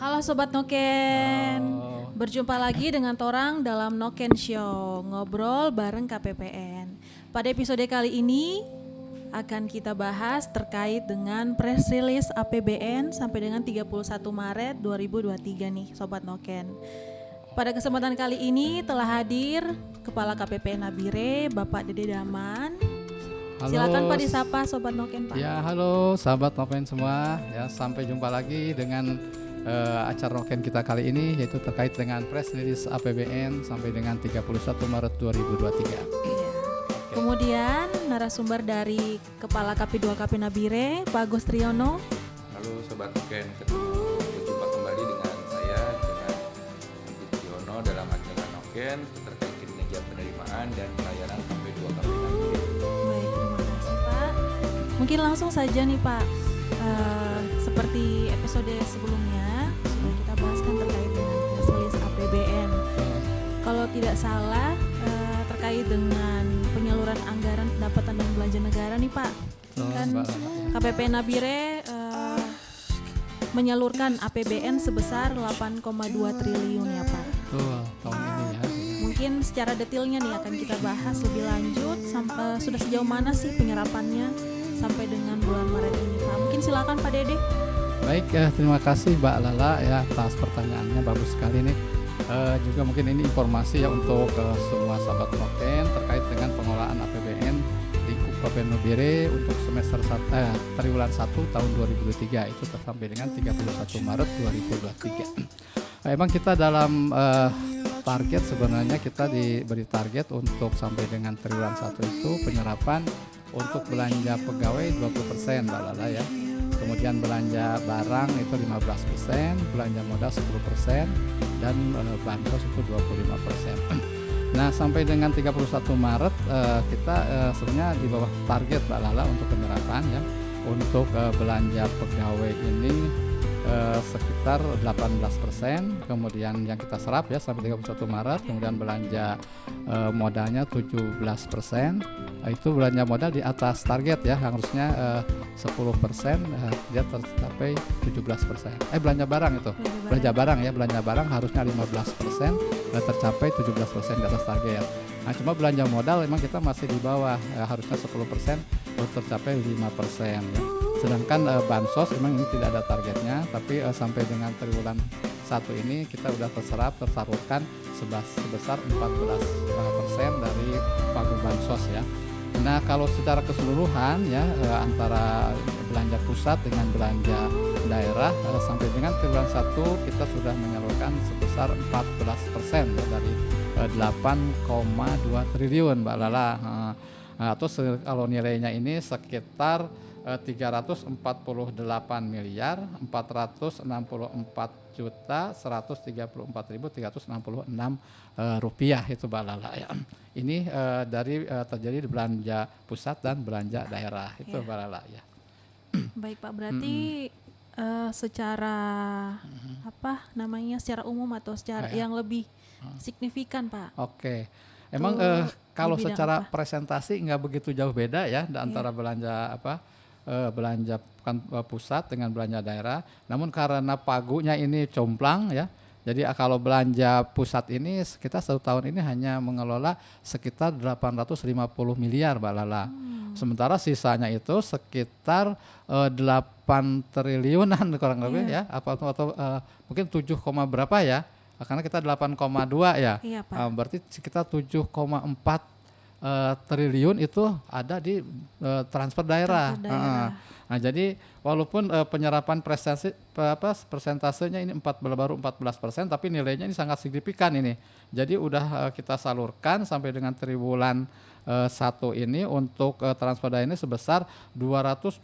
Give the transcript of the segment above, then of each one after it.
Halo Sobat Noken, Halo. berjumpa lagi dengan Torang dalam Noken Show, ngobrol bareng KPPN. Pada episode kali ini akan kita bahas terkait dengan press release APBN sampai dengan 31 Maret 2023 nih Sobat Noken. Pada kesempatan kali ini telah hadir Kepala KPPN Nabire, Bapak Dede Daman. Halo. Silakan Pak disapa Sobat Noken Pak. Ya, halo sahabat Noken semua. Ya, sampai jumpa lagi dengan acara Noken kita kali ini, yaitu terkait dengan press release APBN sampai dengan 31 Maret 2023. Iya. Kemudian narasumber dari Kepala KP2KP Nabire, Pak Agus Triyono. Halo Sobat Noken, berjumpa kembali dengan saya dengan Agus Triyono dalam acara Noken terkait kinerja penerimaan dan pelayanan KP2KP Nabire. Baik, terima kasih Pak. Mungkin langsung saja nih Pak, seperti episode sebelumnya sudah kita bahaskan terkait dengan press release APBN. Kalau tidak salah terkait dengan penyaluran anggaran pendapatan dan belanja negara nih Pak. Kan KPPN Nabire menyalurkan APBN sebesar 8,2 triliun ya Pak. Betul, tahun ini ya. Mungkin secara detailnya nih akan kita bahas lebih lanjut sudah sejauh mana sih penyerapannya sampai dengan bulan Maret ini Pak. Mungkin silakan Pak Dede. Baik, terima kasih Mbak Lala ya atas pertanyaannya, bagus sekali nih. Juga mungkin ini informasi ya untuk semua sahabat Noken terkait dengan pengelolaan APBN di KPPN Nabire untuk semester triwulan 1 tahun 2023 itu sampai dengan 31 Maret 2023. Emang kita dalam target, sebenarnya kita diberi target untuk sampai dengan triwulan 1 itu penyerapan untuk belanja pegawai 20% Mbak Lala ya. Kemudian belanja barang itu 15%, belanja modal 10%, dan bansos itu 25%. Nah, sampai dengan 31 Maret kita sebenarnya di bawah target Mbak Lala untuk penyerapan ya. Untuk belanja pegawai ini sekitar 18%, kemudian yang kita serap ya sampai 31 Maret, kemudian belanja modalnya 17%. Itu belanja modal di atas target ya, harusnya 10%, dia tercapai 17%. Belanja barang itu. Belanja barang harusnya 15%, tercapai 17% di atas target. Nah, cuma belanja modal memang kita masih di bawah, harusnya 10%, tercapai 5% ya. Sedangkan bansos memang ini tidak ada targetnya, tapi sampai dengan triwulan 1 ini kita sudah tersalurkan sebesar 14% dari pagu bansos ya. Nah, kalau secara keseluruhan ya antara belanja pusat dengan belanja daerah sampai dengan triwulan 1 kita sudah menyalurkan sebesar 14% ya, dari 8,2 triliun Mbak Lala. Atau kalau nilainya ini sekitar 348 miliar 464 juta 134.366 rupiah itu Mbak Lala ya. Ini dari terjadi di belanja pusat dan belanja daerah itu Mbak Lala ya. Baik Pak, berarti secara secara umum atau secara yang lebih signifikan Pak. Oke. Emang kalau secara presentasi nggak begitu jauh beda ya antara belanja belanja pusat dengan belanja daerah. Namun karena pagunya ini complang ya. Jadi kalau belanja pusat ini kita 1 tahun ini hanya mengelola sekitar 850 miliar Mbak Lala. Sementara sisanya itu sekitar 8 triliunan kurang lebih ya. Atau mungkin 7, berapa ya? Karena kita 8,2 ya. Iya, Pak. Berarti sekitar 7,4 triliun itu ada di transfer daerah. Nah, jadi walaupun penyerapan persentasenya ini baru 14%, tapi nilainya ini sangat signifikan ini. Jadi udah kita salurkan sampai dengan triwulan 1 ini untuk transfer daerah ini sebesar 223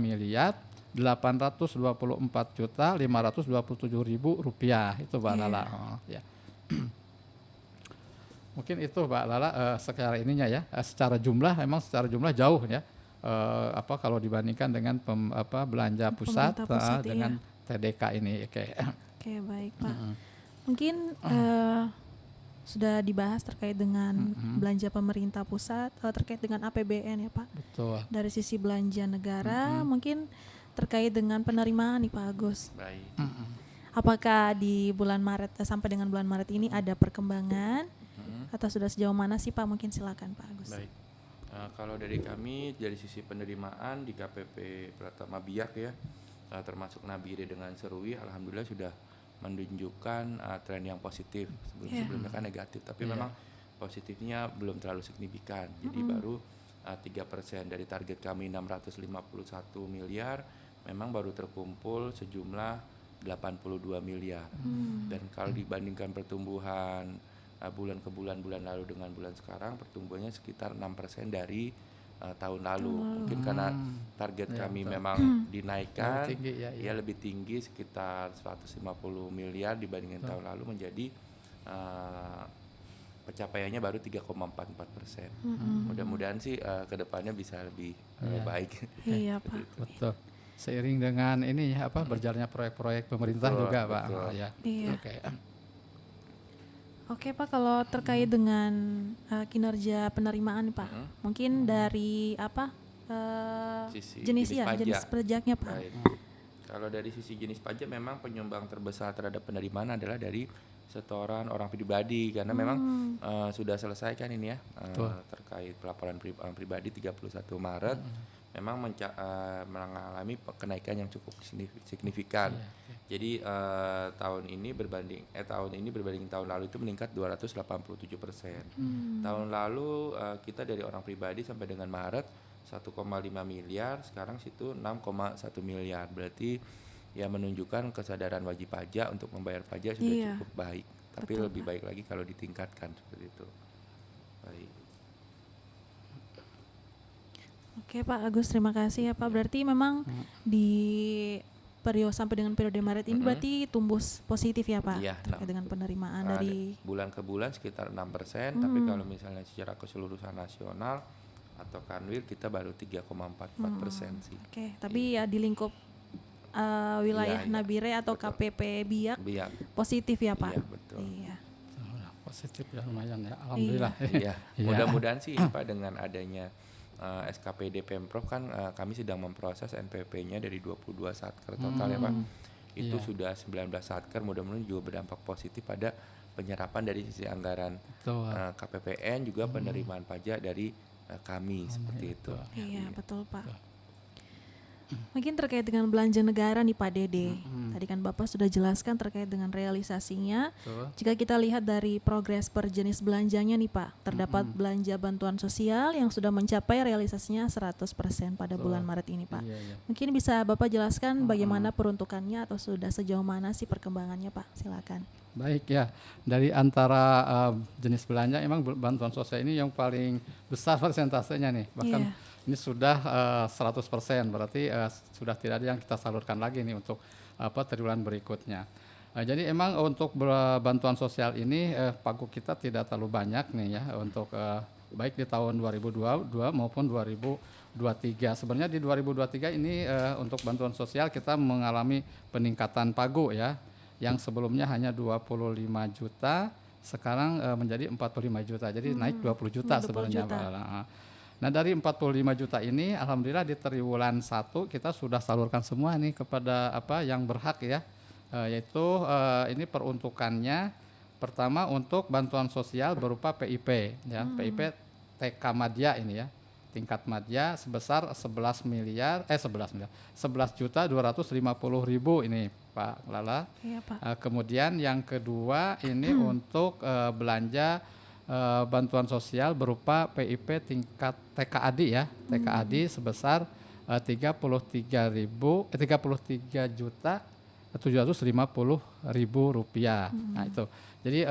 miliar 824 juta 527 ribu rupiah itu Mbak Lala. Ya. Mungkin itu Mbak Lala secara ininya ya, secara jumlah jauh ya. Kalau dibandingkan dengan belanja pusat, dengan TDK ini. Oke, baik Pak. Mungkin sudah dibahas terkait dengan belanja pemerintah pusat terkait dengan APBN ya Pak. Betul. Dari sisi belanja negara mungkin terkait dengan penerimaan nih Pak Agus. Baik. Apakah di bulan Maret sampai dengan bulan Maret ini ada perkembangan atau sudah sejauh mana sih Pak? Mungkin silakan Pak Agus. Baik. Kalau dari kami dari sisi penerimaan di KPP Pratama Biak ya, termasuk Nabire dengan Serui, alhamdulillah sudah menunjukkan tren yang positif. Sebelumnya kan negatif, tapi memang positifnya belum terlalu signifikan. Jadi baru 3% dari target kami 651 miliar, memang baru terkumpul sejumlah 82 miliar. Dan kalau dibandingkan pertumbuhan bulan ke bulan lalu dengan bulan sekarang, pertumbuhannya sekitar 6% dari tahun lalu. Mungkin karena target kami memang dinaikkan, lebih tinggi sekitar 150 miliar dibandingkan tahun lalu, menjadi pencapaiannya baru 3,44%. Mudah-mudahan sih kedepannya bisa lebih baik. Iya Pak. Betul. Seiring dengan ini ya berjalannya proyek-proyek pemerintah juga Pak. Iya. Oke. Oke Pak, kalau terkait dengan kinerja penerimaan Pak, mungkin dari jenis pajaknya Pak. Baik. Kalau dari sisi jenis pajak memang penyumbang terbesar terhadap penerimaan adalah dari setoran orang pribadi, karena memang sudah selesai kan ini ya terkait pelaporan pribadi 31 Maret memang mengalami kenaikan yang cukup signifikan. Jadi tahun ini berbanding tahun lalu itu meningkat 287%. Tahun lalu kita dari orang pribadi sampai dengan Maret 1,5 miliar, sekarang situ 6,1 miliar. Berarti ya menunjukkan kesadaran wajib pajak untuk membayar pajak sudah cukup baik. Tapi lebih baik lagi kalau ditingkatkan seperti itu. Baik. Oke Pak Agus, terima kasih ya Pak. Berarti memang di periode sampai dengan periode Maret ini berarti tumbuh positif ya Pak, terkait dengan penerimaan dari bulan ke bulan sekitar 6%, tapi kalau misalnya secara keseluruhan nasional atau Kanwil kita baru 3,44% sih. Oke, tapi ya di lingkup wilayah Nabire atau KPP Biak positif ya Pak. Iya, betul. Iya. Positif ya, lumayan ya, alhamdulillah. Iya. Mudah-mudahan sih Pak, dengan adanya SKPD Pemprov kan kami sedang memproses NPP-nya dari 22 satker total ya Pak. Itu sudah 19 satker, mudah-mudahan juga berdampak positif pada penyerapan dari sisi anggaran KPPN, juga penerimaan pajak dari kami seperti itu. Iya, betul Pak. Mungkin terkait dengan belanja negara nih Pak Dede. Tadi kan Bapak sudah jelaskan terkait dengan realisasinya. Jika kita lihat dari progres per jenis belanjanya nih Pak, terdapat belanja bantuan sosial yang sudah mencapai realisasinya 100% pada bulan Maret ini Pak. Mungkin bisa Bapak jelaskan bagaimana peruntukannya atau sudah sejauh mana sih perkembangannya Pak? Silakan. Baik ya, dari antara jenis belanja emang bantuan sosial ini yang paling besar persentasenya nih. Bahkan ini sudah 100%, berarti sudah tidak ada yang kita salurkan lagi nih untuk triwulan berikutnya. Jadi emang untuk bantuan sosial ini pagu kita tidak terlalu banyak nih ya untuk baik di tahun 2022 maupun 2023. Sebenarnya di 2023 ini untuk bantuan sosial kita mengalami peningkatan pagu ya, yang sebelumnya hanya 25 juta, sekarang menjadi 45 juta. Jadi naik 20 juta sebenarnya. Nah dari 45 juta ini alhamdulillah di triwulan 1 kita sudah salurkan semua nih kepada yang berhak ya, yaitu ini peruntukannya pertama untuk bantuan sosial berupa PIP ya, PIP TK Madya ini ya, tingkat madya sebesar 11 juta 250.000 ini Pak Lala. Iya, Pak. Kemudian yang kedua ini untuk belanja bantuan sosial berupa PIP tingkat TKAD ya, TKAD sebesar 33 juta 750.000 rupiah. Nah itu. Jadi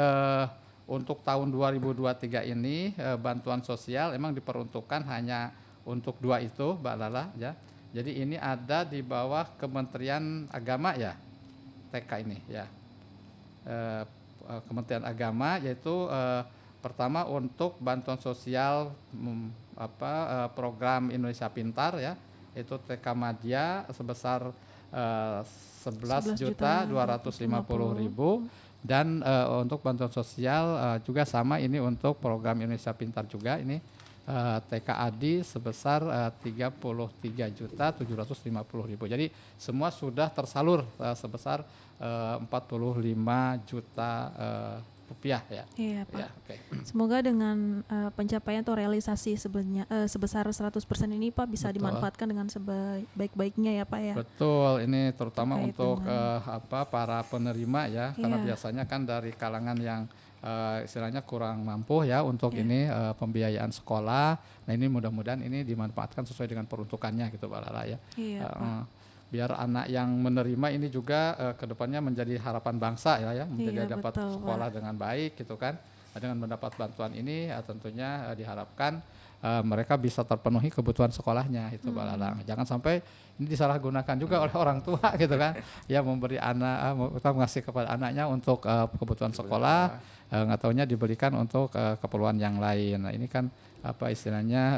untuk tahun 2023 ini bantuan sosial emang diperuntukkan hanya untuk dua itu, Mbak Lala ya. Jadi ini ada di bawah Kementerian Agama ya, TK ini ya. Kementerian Agama yaitu pertama untuk bantuan sosial program Indonesia Pintar ya, itu TK Madya sebesar 11.250.000 dan untuk bantuan sosial juga sama ini untuk program Indonesia Pintar juga ini TKAD sebesar 33.750.000. Jadi semua sudah tersalur sebesar 45 juta rupiah ya. Iya Pak. Ya, oke. Semoga dengan pencapaian atau realisasi sebesar 100% ini Pak bisa Betul. dimanfaatkan dengan sebaik-baiknya ya Pak ya. Betul, ini terutama Terkait untuk dengan- para penerima ya, karena Iya. biasanya kan dari kalangan yang istilahnya kurang mampu ya untuk ini pembiayaan sekolah. Nah ini mudah-mudahan ini dimanfaatkan sesuai dengan peruntukannya gitu Mbak Lala ya. Iya Pak. Biar anak yang menerima ini juga kedepannya menjadi harapan bangsa ya, menjadi Iya, dapat betul, sekolah dengan baik gitu kan. Dengan mendapat bantuan ini tentunya diharapkan mereka bisa terpenuhi kebutuhan sekolahnya itu Mbak Lala. Jangan sampai ini disalahgunakan juga oleh orang tua gitu kan, ya memberi anak kita ngasih kepada anaknya untuk kebutuhan sekolah, nggak taunya diberikan untuk keperluan yang lain. Nah ini kan apa istilahnya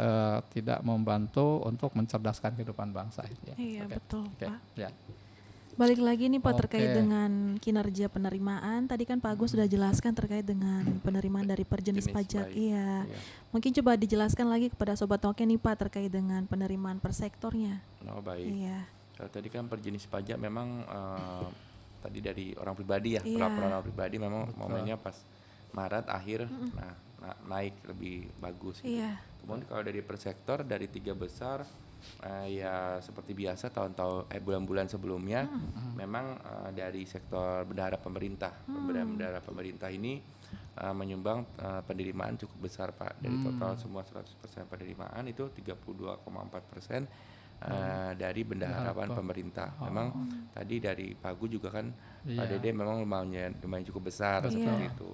tidak membantu untuk mencerdaskan kehidupan bangsa. Ya. Iya Oke. betul Oke. Pak. Ya. Balik lagi nih Pak terkait Oke. dengan kinerja penerimaan. Tadi kan Pak Agus sudah jelaskan terkait dengan penerimaan dari per jenis Jenis pajak. baik. Iya. Iya. Mungkin coba dijelaskan lagi kepada Sobat Noken nih Pak terkait dengan penerimaan per sektornya. Oh baik. Iya. Kalau tadi kan per jenis pajak memang tadi dari orang pribadi ya, Iya. laporan orang pribadi memang Betul. momennya pas Maret akhir, naik lebih bagus. Gitu. Iya. Kemudian kalau dari per sektor dari 3 besar ya seperti biasa tahun-tahun bulan-bulan sebelumnya memang dari sektor bendahara pemerintah, bendahara pemerintah ini menyumbang penerimaan cukup besar Pak. Dari total semua 100% penerimaan itu 32,4% dari bendaharawan pemerintah. Memang tadi dari Pak Gu juga kan Pak Iya. Dede memang lumayan cukup besar Betul. seperti itu.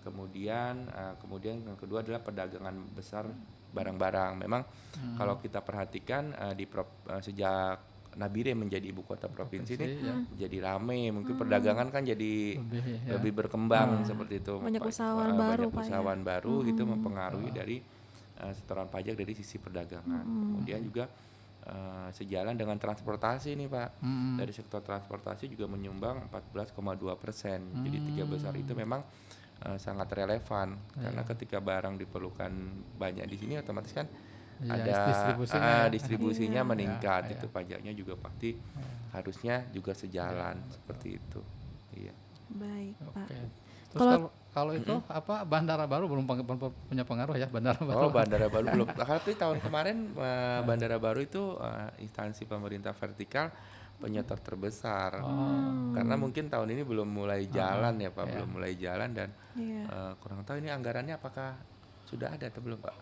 Kemudian yang kedua adalah perdagangan besar barang-barang. Memang kalau kita perhatikan sejak Nabire menjadi ibu kota provinsi ini ya. jadi rame. Mungkin perdagangan kan jadi Lebih, ya. lebih berkembang seperti itu. Banyak Pak. usahawan Banyak baru, Pak, ya. usahawan baru itu mempengaruhi dari setoran pajak dari sisi perdagangan. Kemudian juga sejalan dengan transportasi nih Pak. Dari sektor transportasi juga menyumbang 14,2%. Jadi 3 besar itu memang sangat relevan karena ketika barang diperlukan banyak di sini otomatis kan Iya, ada distribusinya ya. distribusinya Iya. meningkat Iya, itu pajaknya juga pasti harusnya juga sejalan seperti itu. Iya. Baik Pak. Oke. Terus Kalau- kalau itu apa bandara baru belum punya pengaruh ya bandara baru. Oh, bandara baru belum. Tapi tahun kemarin bandara baru itu instansi pemerintah vertikal penyetor terbesar. Karena mungkin tahun ini belum mulai jalan ya Pak, belum mulai jalan dan Iya. kurang tahu ini anggarannya apakah sudah ada atau belum Pak?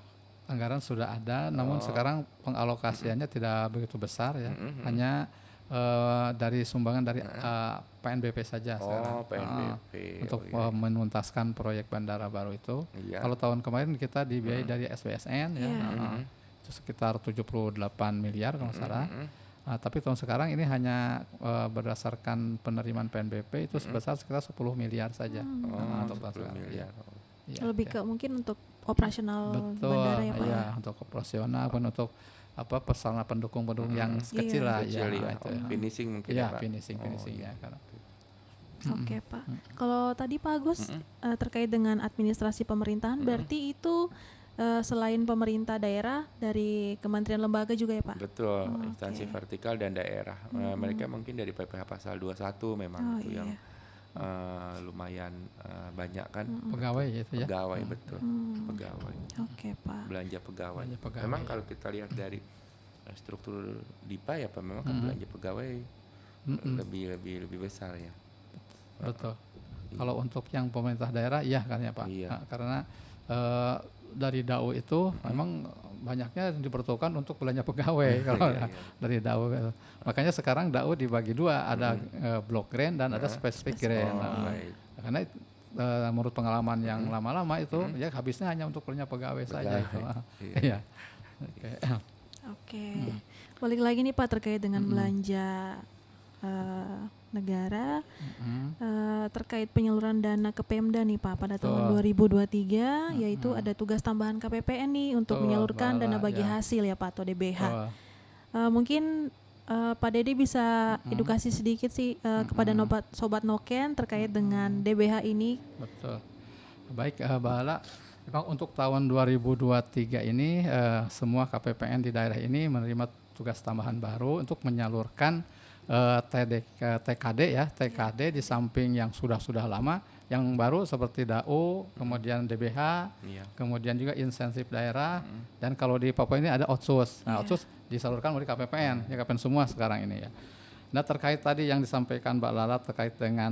Anggaran sudah ada, namun sekarang pengalokasiannya tidak begitu besar ya. Hanya dari sumbangan dari PNBP saja sekarang. Oh, PNBP. Untuk Oh, iya. menuntaskan proyek bandara baru itu. Iya. Kalau tahun kemarin kita dibiayai dari SBSN ya. Iya. Itu sekitar 78 miliar kalau nggak salah. Tapi tahun sekarang ini hanya berdasarkan penerimaan PNBP itu sebesar sekitar 10 miliar saja. Oh, Untuk 10 tahun sekarang. miliar. Iya, Lebih iya. ke mungkin untuk operasional Betul, bandara ya Pak. iya, ya? untuk operasional pun untuk persarana pendukung-pendukung yang kecil lah Kecil ya. ya. Itu Oh, ya. finishing mungkin Iya, ya Pak. finishing iya. ya. Karena- Oke Pak. Kalau tadi Pak Agus terkait dengan administrasi pemerintahan, berarti itu selain pemerintah daerah dari kementerian lembaga juga ya Pak? Betul, instansi vertikal dan daerah. Mereka mungkin dari PPh pasal 21 memang itu yang lumayan banyak kan Pegawai gitu ya. pegawai betul. Pegawai. Oke Pak. Belanja pegawai. Belanja pegawai, Memang ya. kalau kita lihat dari struktur DIPA ya Pak, memang kan belanja pegawai lebih besar ya. Betul. Kalau untuk yang pemerintah daerah iya kan ya Pak. Iya. Karena dari DAU itu memang banyaknya diperuntukkan untuk belanja pegawai kalau Iya, iya. dari DAU. Makanya sekarang DAU dibagi dua, ada block grant dan ada specific grant. Oh, baik. Karena menurut pengalaman yang lama-lama itu ya habisnya hanya untuk belanja pegawai saja itu. Iya. Iya. Oke. Oke. Balik lagi nih Pak terkait dengan belanja negara terkait penyaluran dana ke Pemda nih Pak pada tahun 2023 yaitu ada tugas tambahan KPPN nih untuk Betul, menyalurkan Mbak dana Lala, bagi ya. hasil ya Pak atau DBH. Oh, Mungkin Pak Dede bisa edukasi sedikit sih kepada Sobat Noken terkait dengan DBH ini. betul. Baik, Mbak Ala. Memang untuk tahun 2023 ini semua KPPN di daerah ini menerima tugas tambahan baru untuk menyalurkan TKD ya, TKD di samping yang sudah lama, yang baru seperti DAU, kemudian DBH, kemudian juga insentif daerah, dan kalau di Papua ini ada otsus. Nah, otsus disalurkan oleh KPPN, ya KPPN semua sekarang ini ya. Nah, terkait tadi yang disampaikan Mbak Lala terkait dengan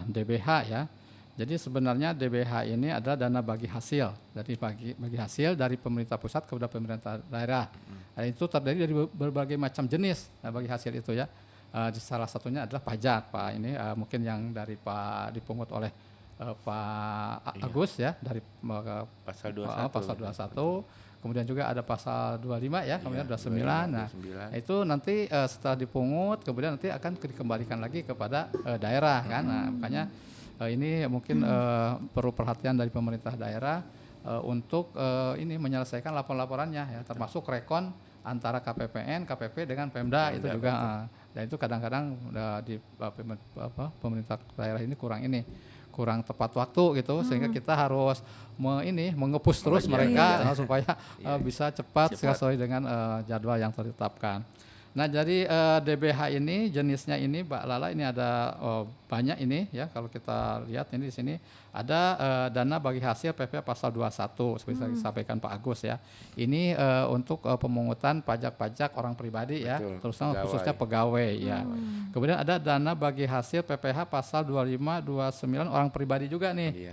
DBH ya. Jadi sebenarnya DBH ini adalah dana bagi hasil, dari bagi hasil dari pemerintah pusat kepada pemerintah daerah. Dan itu terdiri dari berbagai macam jenis bagi hasil itu ya. Salah satunya adalah pajak, Pak. Ini mungkin yang dari Pak dipungut oleh Pak Agus ya, dari pasal 21. Pasal 21. Kemudian juga ada pasal 25 ya, kemudian 29. Nah, itu nanti setelah dipungut kemudian nanti akan dikembalikan lagi kepada daerah kan. Nah, makanya ini mungkin perlu perhatian dari pemerintah daerah untuk ini menyelesaikan laporan-laporannya ya, termasuk rekon antara KPPN, KPP dengan Pemda itu juga. Dan itu kadang-kadang di pemerintah daerah ini kurang tepat waktu gitu, sehingga kita harus mengepus terus mereka supaya bisa cepat sesuai dengan jadwal yang ditetapkan. Nah, jadi DBH ini jenisnya ini Mbak Lala ini ada banyak ini ya, kalau kita lihat ini di sini ada dana bagi hasil PPh pasal 21 seperti disampaikan Pak Agus ya. Ini untuk pemungutan pajak-pajak orang pribadi ya, terutama khususnya pegawai ya. Kemudian ada dana bagi hasil PPh pasal 25 29 orang pribadi juga nih.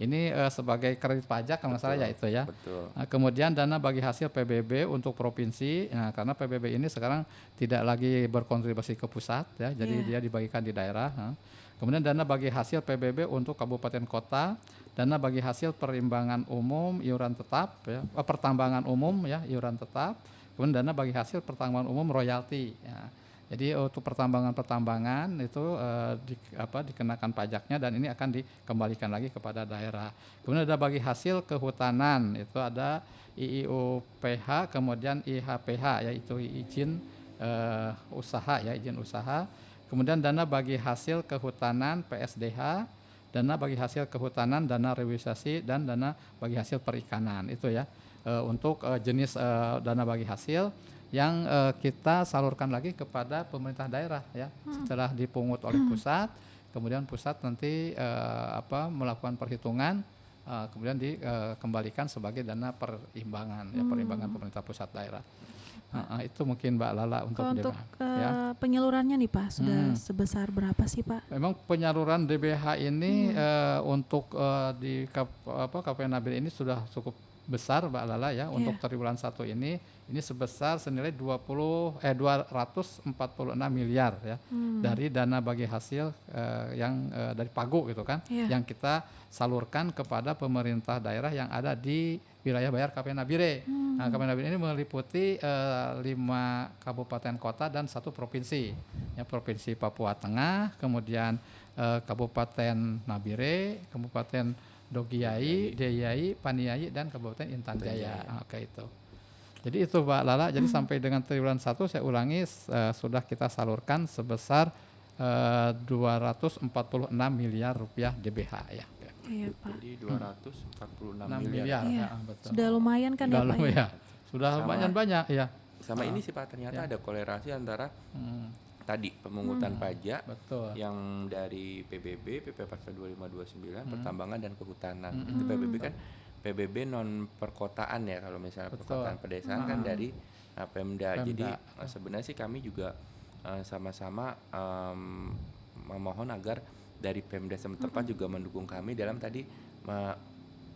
Ini sebagai kredit pajak kalau nggak salah ya itu ya. Nah, kemudian dana bagi hasil PBB untuk provinsi, nah, karena PBB ini sekarang tidak lagi berkontribusi ke pusat ya, jadi dia dibagikan di daerah. Nah. Kemudian dana bagi hasil PBB untuk kabupaten kota, dana bagi hasil perimbangan umum iuran tetap ya, pertambangan umum ya iuran tetap, kemudian dana bagi hasil pertambangan umum royalti. Ya. Jadi untuk pertambangan itu dikenakan pajaknya dan ini akan dikembalikan lagi kepada daerah. Kemudian ada bagi hasil kehutanan, itu ada IIUPH, kemudian IHPH yaitu izin usaha ya, izin usaha. Kemudian dana bagi hasil kehutanan PSDH, dana bagi hasil kehutanan, dana revitalisasi dan dana bagi hasil perikanan itu ya. Untuk jenis dana bagi hasil yang kita salurkan lagi kepada pemerintah daerah ya, setelah dipungut oleh pusat, kemudian pusat nanti melakukan perhitungan, kemudian dikembalikan sebagai dana perimbangan ya, perimbangan pemerintah pusat daerah. Itu mungkin Mbak Lala untuk ya. Penyalurannya nih Pak sudah sebesar berapa sih Pak? Memang penyaluran DBH ini untuk di KPPN Nabire ini sudah cukup besar Mbak Lala ya, untuk triwulan 1 ini sebesar senilai 246 miliar ya, dari dana bagi hasil yang dari Pagu gitu kan, yang kita salurkan kepada pemerintah daerah yang ada di wilayah bayar KPPN Nabire. Nah, KPPN Nabire ini meliputi 5 kabupaten kota dan 1 provinsi. Ya, Provinsi Papua Tengah, kemudian Kabupaten Nabire, Kabupaten Dogiai, Deyai, Paniai dan Kabupaten Intan Jaya. Oke itu. Jadi itu Mbak Lala, jadi sampai dengan triwulan 1 saya ulangi sudah kita salurkan sebesar 246 miliar rupiah DBH ya. Iya Pak. Jadi 246 miliar. Iya. Betul. Sudah lumayan kan ya Pak ya? Sudah lumayan banyak ya. Sama ini sih Pak, ternyata ada kolerasi antara tadi pemungutan pajak yang dari PBB, PP pasal 2529, pertambangan dan kehutanan. Itu PBB kan PBB non perkotaan ya, kalau misalnya perkotaan pedesaan kan dari Pemda. Jadi sebenarnya sih kami juga sama-sama memohon agar dari Pemda setempat juga mendukung kami dalam tadi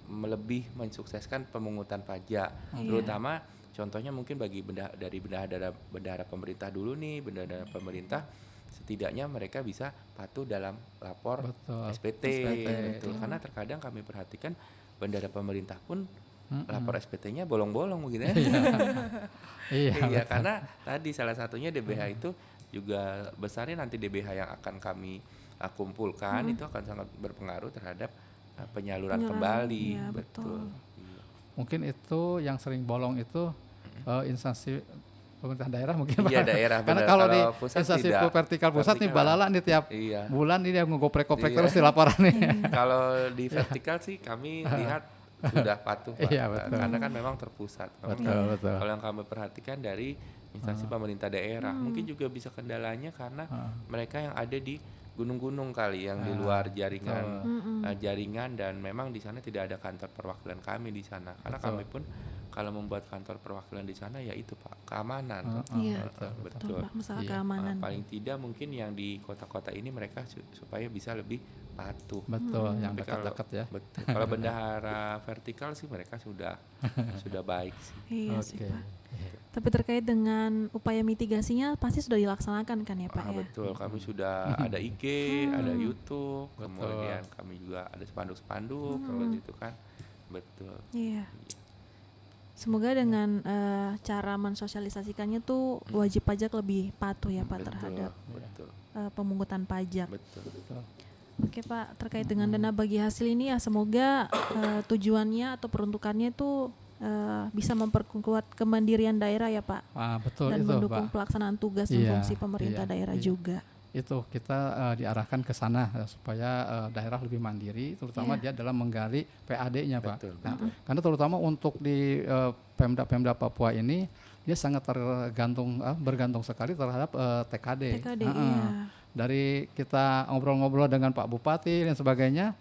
lebih mensukseskan pemungutan pajak, terutama contohnya mungkin bagi dari bendahara pemerintah dulu nih, bendahara pemerintah setidaknya mereka bisa patuh dalam lapor SPT. Betul. Karena terkadang kami perhatikan bendahara pemerintah pun lapor SPT-nya bolong-bolong gitu ya. Iya, karena tadi salah satunya DBH itu juga besarnya nanti DBH yang akan kami kumpulkan itu akan sangat berpengaruh terhadap penyaluran kembali. Ya, betul. Mungkin itu yang sering bolong itu instansi pemerintah daerah mungkin. Iya, daerah. Karena kalau di instansi vertikal pusat nih Mbak Lala nih tiap bulan ini yang ngegoprek-goprek terus di laporan nih. Kalau di vertikal sih kami lihat sudah patuh Pak. Iya, betul. Karena kan memang terpusat. Memang Betul. kalau yang kami perhatikan dari instansi pemerintah daerah, mungkin juga bisa kendalanya karena mereka yang ada di gunung-gunung kali yang di luar jaringan dan memang di sana tidak ada kantor perwakilan kami di sana. Karena kami pun kalau membuat kantor perwakilan di sana ya itu Pak, keamanan. Iya, Betul. Pak, masalah keamanan. Paling tidak mungkin yang di kota-kota ini mereka supaya bisa lebih patuh. Betul, yang Tapi kalau- dekat-dekat ya. Betul. Kalau bendahara vertikal sih mereka sudah baik sih. Iya sih Oke. Pak. Tapi terkait dengan upaya mitigasinya pasti sudah dilaksanakan kan ya Pak ya? Betul, kami sudah ada IG, ada YouTube, kemudian kami juga ada spanduk-spanduk kalau gitu kan. Betul. Iya. Semoga dengan cara mensosialisasikannya tuh wajib pajak lebih patuh ya Pak terhadap Betul. pemungutan pajak. Betul. Oke Pak, terkait dengan dana bagi hasil ini ya semoga tujuannya atau peruntukannya itu bisa memperkuat kemandirian daerah ya Pak. Betul Dan itu mendukung Pak. pelaksanaan tugas dan Iya, fungsi pemerintah daerah juga. Itu kita diarahkan ke sana supaya daerah lebih mandiri, terutama dia dalam menggali PAD-nya Pak. Betul. Nah, karena terutama untuk di Pemda Papua ini dia sangat bergantung sekali terhadap TKD. TKD, iya. Dari kita ngobrol-ngobrol dengan Pak Bupati dan sebagainya,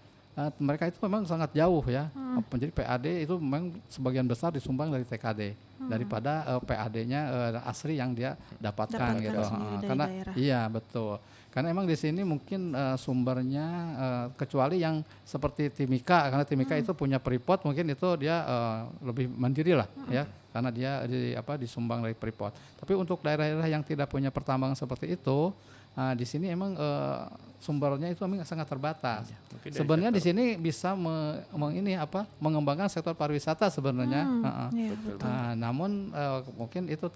mereka itu memang sangat jauh ya. Jadi PAD itu memang sebagian besar disumbang dari TKD daripada PAD-nya asli yang dia dapatkan gitu. sendiri dari Karena daerah. iya betul. Karena emang di sini mungkin sumbernya kecuali yang seperti Timika, karena Timika itu punya Freeport, mungkin itu dia lebih mandiri lah ya, karena dia disumbang dari Freeport. Tapi untuk daerah-daerah yang tidak punya pertambangan seperti itu, di sini emang sumbernya itu memang sangat terbatas. Sebenarnya di sini bisa mengembangkan sektor pariwisata sebenarnya. Iya, betul. Namun mungkin itu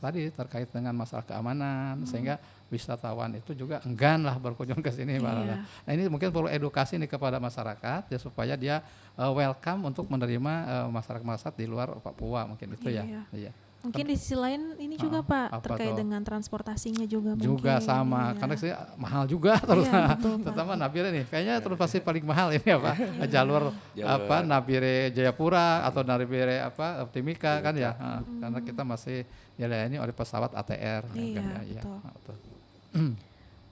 tadi terkait dengan masalah keamanan, sehingga wisatawan itu juga enggan lah berkunjung ke sini. Iya. Nah ini mungkin perlu edukasi nih kepada masyarakat ya, supaya dia welcome untuk menerima masyarakat di luar Papua, mungkin itu ya. Iya. Mungkin di sisi lain ini juga Pak terkait dengan transportasinya juga mungkin. Juga sama, Iya. karena sih mahal juga terutama Nabire nih. Kayaknya terus pasti paling mahal ini jalur Nabire Jayapura atau Nabire Timika kan ya. Karena kita masih dilayani oleh pesawat ATR. Iya, kan, ya. betul.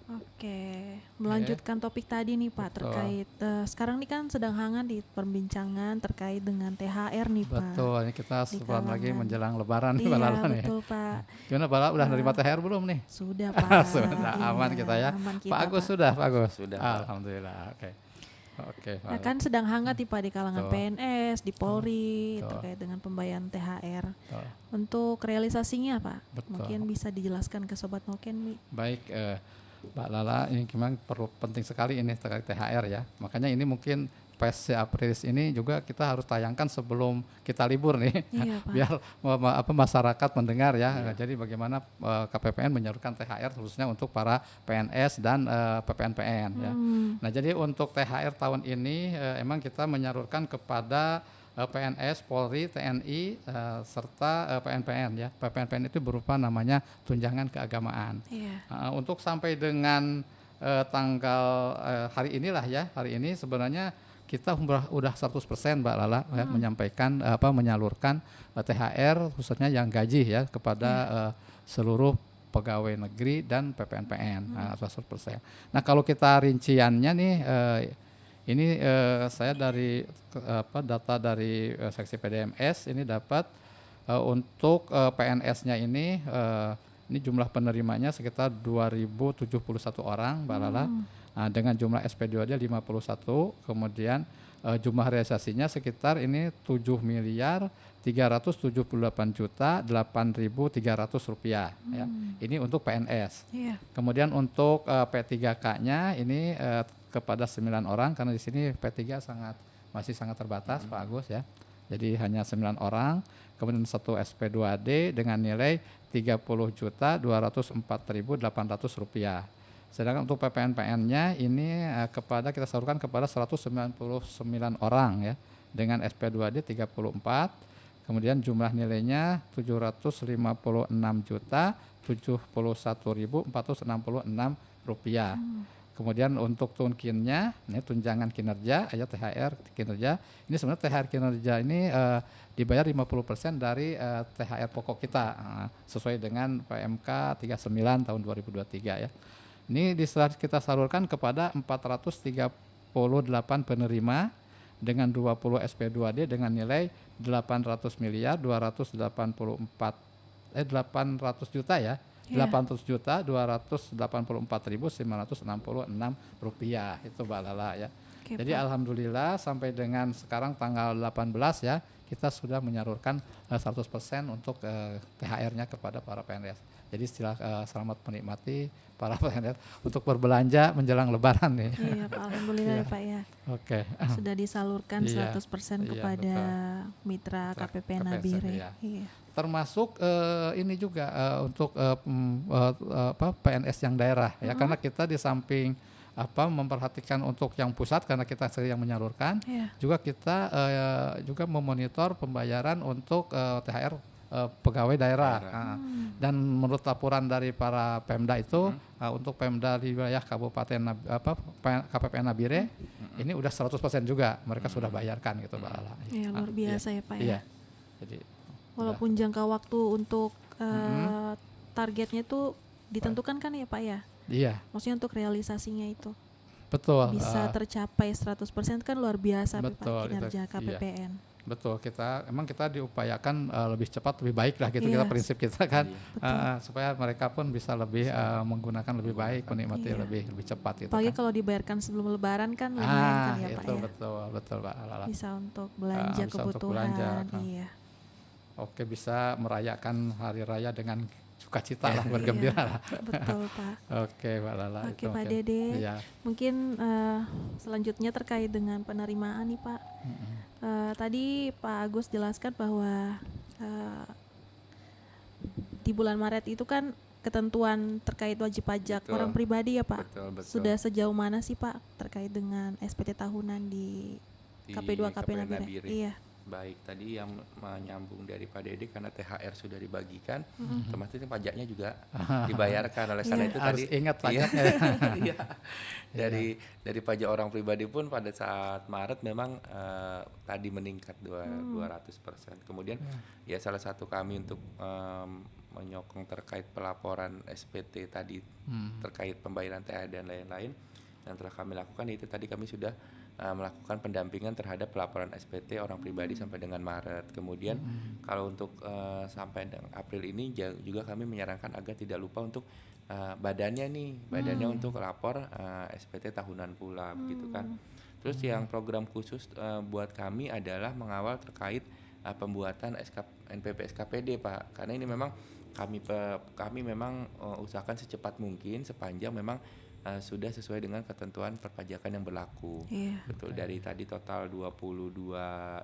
Oke, melanjutkan topik tadi nih Pak terkait sekarang ini kan sedang hangat di perbincangan terkait dengan THR nih Pak. Betul, ini kita sebulan lagi menjelang Lebaran nih Iya, Mbak Lala nih. betul Pak. Gimana Mbak Lala, udah nerima THR belum nih? Sudah Pak. Sudah, aman kita ya. Aman kita, Pak Agus sudah, Pak Agus. Sudah. Alhamdulillah. Oke. Nah, kan sedang hangat nih Pak di kalangan PNS, di Polri terkait dengan pembayaran THR. Untuk realisasinya Pak, mungkin bisa dijelaskan ke Sobat Noken nih. Baik, Mbak Lala, ini memang penting sekali ini terkait THR ya. Makanya ini mungkin PSC Aprilis ini juga kita harus tayangkan sebelum kita libur nih, Iya, Pak. biar masyarakat mendengar ya. Jadi bagaimana KPPN menyalurkan THR khususnya untuk para PNS dan PPNPN ya. Nah jadi untuk THR tahun ini emang kita menyalurkan kepada PNS, Polri, TNI, serta PNPN ya. PPNPN itu berupa namanya tunjangan keagamaan. Iya. Untuk sampai dengan tanggal hari inilah ya, hari ini sebenarnya kita udah 100% Mbak Lala ya, menyampaikan menyalurkan THR khususnya yang gaji ya kepada seluruh pegawai negeri dan PPNPN 100%. Nah kalau kita rinciannya nih ini saya dari data dari seksi PDMS ini dapat untuk PNS-nya ini jumlah penerimanya sekitar 2071 orang Mbak Lala. Dengan jumlah SP2 dia 51, kemudian jumlah realisasinya sekitar ini 7.378.8.300 rupiah ya. Ini untuk PNS. Iya. Kemudian untuk P3K-nya ini kepada 9 orang, karena di sini P3 masih sangat terbatas Pak Agus ya. Jadi hanya 9 orang, kemudian satu SP2D dengan nilai 30.204.800 rupiah. Sedangkan untuk PPNPN-nya ini kita salurkan kepada 199 orang ya, dengan SP2D 34, kemudian jumlah nilainya 756.071.466 rupiah. Kemudian untuk tunkinnya, ini tunjangan kinerja, ya THR kinerja. Ini sebenarnya THR kinerja ini dibayar 50% dari THR pokok kita, sesuai dengan PMK 39 tahun 2023 ya. Ini kita salurkan kepada 438 penerima dengan 20 SP2D dengan nilai 800 miliar 800 juta ya. Iya. 800 juta 284.966 rupiah itu Mbak Lala ya. Oke, Jadi Pak. alhamdulillah sampai dengan sekarang tanggal 18 ya kita sudah menyalurkan 100% untuk THR-nya kepada para PNS. Jadi selamat menikmati para PNS untuk berbelanja menjelang Lebaran nih. Iya, Pak. Alhamdulillah Iya. ya, Pak ya. Oke. Sudah disalurkan Iya. 100% Iya, kepada betul. mitra Mitra KPP KPSN, Nabire. iya. Iya. Termasuk ini juga untuk PNS yang daerah ya, karena kita di samping memperhatikan untuk yang pusat karena kita sering menyalurkan, Iya. juga kita juga memonitor pembayaran untuk THR pegawai daerah. Nah, dan menurut laporan dari para Pemda itu untuk Pemda di wilayah Kabupaten KPPN Nabire ini udah 100% juga mereka sudah bayarkan gitu Mbak Lala. Iya, luar biasa ya, Pak ya. Iya. Jadi Walaupun jangka waktu untuk targetnya itu ditentukan kan ya, Pak ya. iya, Maksudnya untuk realisasinya itu betul. bisa tercapai 100% kan luar biasa Pak betul, kinerja itu, KPPN. Betul, kita diupayakan lebih cepat lebih baik lah gitu, Iya. kita prinsip kita kan, Betul. supaya mereka pun bisa lebih menggunakan lebih baik, menikmati Iya. lebih cepat gitu Apalagi kan. kalau dibayarkan sebelum Lebaran kan lumayan kan ya Pak Itu ya. betul Pak Lala. Bisa untuk belanja bisa untuk kebutuhan. belanja, Iya. Oke, bisa merayakan hari raya dengan sukacita lah, bergembira lah. Betul Pak. Oke Mbak Lala. Oke itu Pak mungkin. Dede. Iya. Mungkin selanjutnya terkait dengan penerimaan nih Pak. Tadi Pak Agus jelaskan bahwa di bulan Maret itu kan ketentuan terkait wajib pajak Betul. orang pribadi ya Pak. Betul, betul. Sudah sejauh mana sih Pak terkait dengan SPT tahunan di Di KP2 KP KP Nabire? Nabire. Iya. Baik, tadi yang menyambung dari Pak Dede karena THR sudah dibagikan, otomatis pajaknya juga dibayarkan. Oleh karena Iya. itu Harus tadi ingat iya, pajaknya. iya. dari pajak orang pribadi pun pada saat Maret memang tadi meningkat 200%. Kemudian ya salah satu kami untuk menyokong terkait pelaporan SPT tadi terkait pembayaran THR dan lain-lain yang telah kami lakukan, itu tadi kami sudah melakukan pendampingan terhadap pelaporan SPT orang pribadi sampai dengan Maret. Kemudian kalau untuk sampai dengan April ini juga kami menyarankan agar tidak lupa untuk badannya untuk lapor SPT tahunan pula begitu kan. Terus yang program khusus buat kami adalah mengawal terkait pembuatan NPP SKPD Pak, karena ini memang kami memang usahakan secepat mungkin sepanjang memang sudah sesuai dengan ketentuan perpajakan yang berlaku. Iya. Betul, dari tadi total 22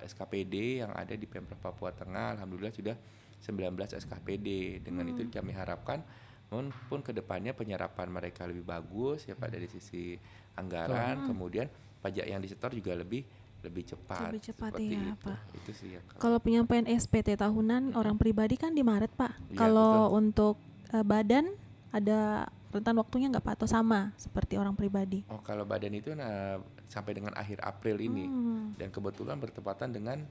SKPD yang ada di Pemprov Papua Tengah, alhamdulillah sudah 19 SKPD. Dengan itu kami harapkan pun kedepannya penyerapan mereka lebih bagus ya Pak, dari sisi anggaran, kemudian pajak yang disetor juga lebih cepat. Lebih cepat, seperti iya, itu. Pak. Itu sih ya. Kalau penyampaian SPT tahunan orang pribadi kan di Maret Pak. Iya, Kalau untuk badan ada rentan waktunya nggak Pak, atau sama seperti orang pribadi? Oh, kalau badan itu sampai dengan akhir April ini, dan kebetulan bertepatan dengan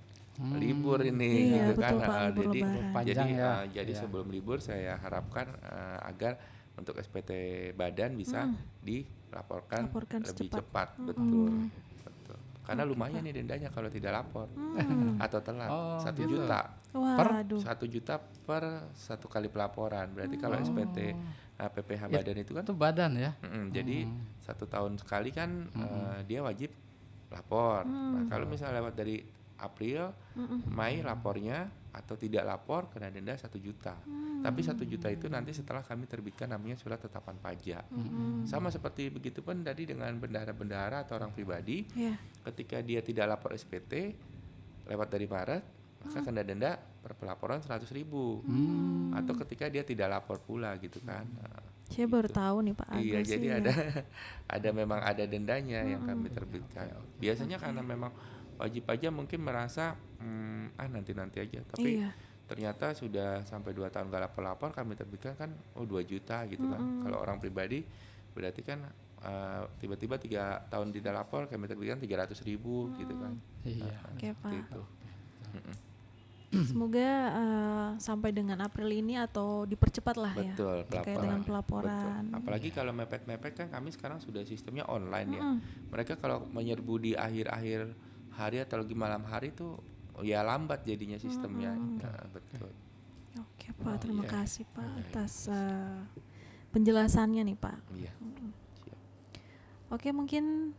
libur ini, Iya, gitu kan. betul, Pak, libur Jadi Lebaran. Panjang ya. jadi Iya. sebelum libur saya harapkan agar untuk SPT badan bisa dilaporkan Laporkan lebih secepat. cepat, betul. Karena lumayan nih dendanya kalau tidak lapor atau telat, Oh, 1 gitu. juta. Waduh. 1 juta per satu kali pelaporan. Berarti kalau SPT PPH Ya, badan itu kan Itu badan ya. jadi 1 tahun sekali kan dia wajib lapor. Nah, kalau misalnya lewat dari April, Mei lapornya atau tidak lapor kena denda 1 juta. Tapi 1 juta itu nanti setelah kami terbitkan namanya surat tetapan pajak. Sama seperti begitu pun tadi dengan bendahara-bendahara atau orang pribadi, Iya. ketika dia tidak lapor SPT lewat dari Maret, maka kena denda per pelaporan 100.000. Atau ketika dia tidak lapor pula gitu kan. Nah, Saya baru tahu nih Pak Agus. iya, jadi iya. ada memang ada dendanya yang kami terbitkan. Biasanya karena memang wajib pajak mungkin merasa nanti aja, tapi Iya. ternyata sudah sampai 2 tahun gak lapor-lapor, kami terbitkan kan 2 juta gitu kan. Kalau orang pribadi berarti kan tiba-tiba 3 tahun tidak lapor kami terbitkan 300.000 gitu kan. Iya. Oke, Pak. Itu. Semoga sampai dengan April ini atau dipercepat lah ya. Betul, Terkait dengan pelaporan. Betul. Apalagi kalau mepet-mepet kan kami sekarang sudah sistemnya online ya. Mereka kalau menyerbu di akhir-akhir hari atau lagi malam hari tuh ya lambat jadinya sistemnya. Nah, betul. Oke, Pak, terima Iya. kasih Pak atas penjelasannya nih Pak. Iya. Siap. Oke, mungkin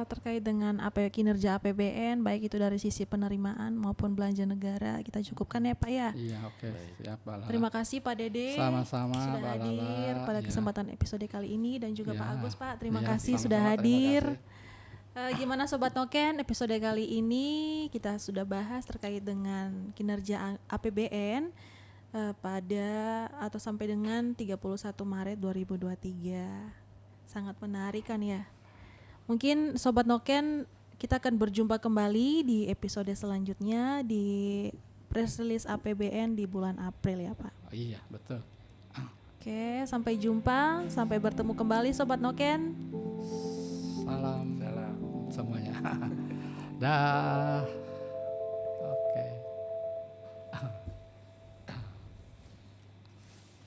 terkait dengan kinerja APBN baik itu dari sisi penerimaan maupun belanja negara kita cukupkan ya Pak ya. Iya, oke. Siap, Mbak Lala. Terima kasih Pak Dede Sama-sama, sudah Mbak hadir Lala. pada Iya. kesempatan episode kali ini dan juga Ya. Pak Agus Pak terima Ya, kasih sama-sama, sudah terima hadir. kasih. Gimana Sobat Noken, episode kali ini kita sudah bahas terkait dengan kinerja APBN pada atau sampai dengan 31 Maret 2023. Sangat menarik kan ya. Mungkin Sobat Noken kita akan berjumpa kembali di episode selanjutnya di press release APBN di bulan April ya Pak. Iya, betul. Oke, sampai jumpa, sampai bertemu kembali Sobat Noken. Salam Salam. semuanya. Dah.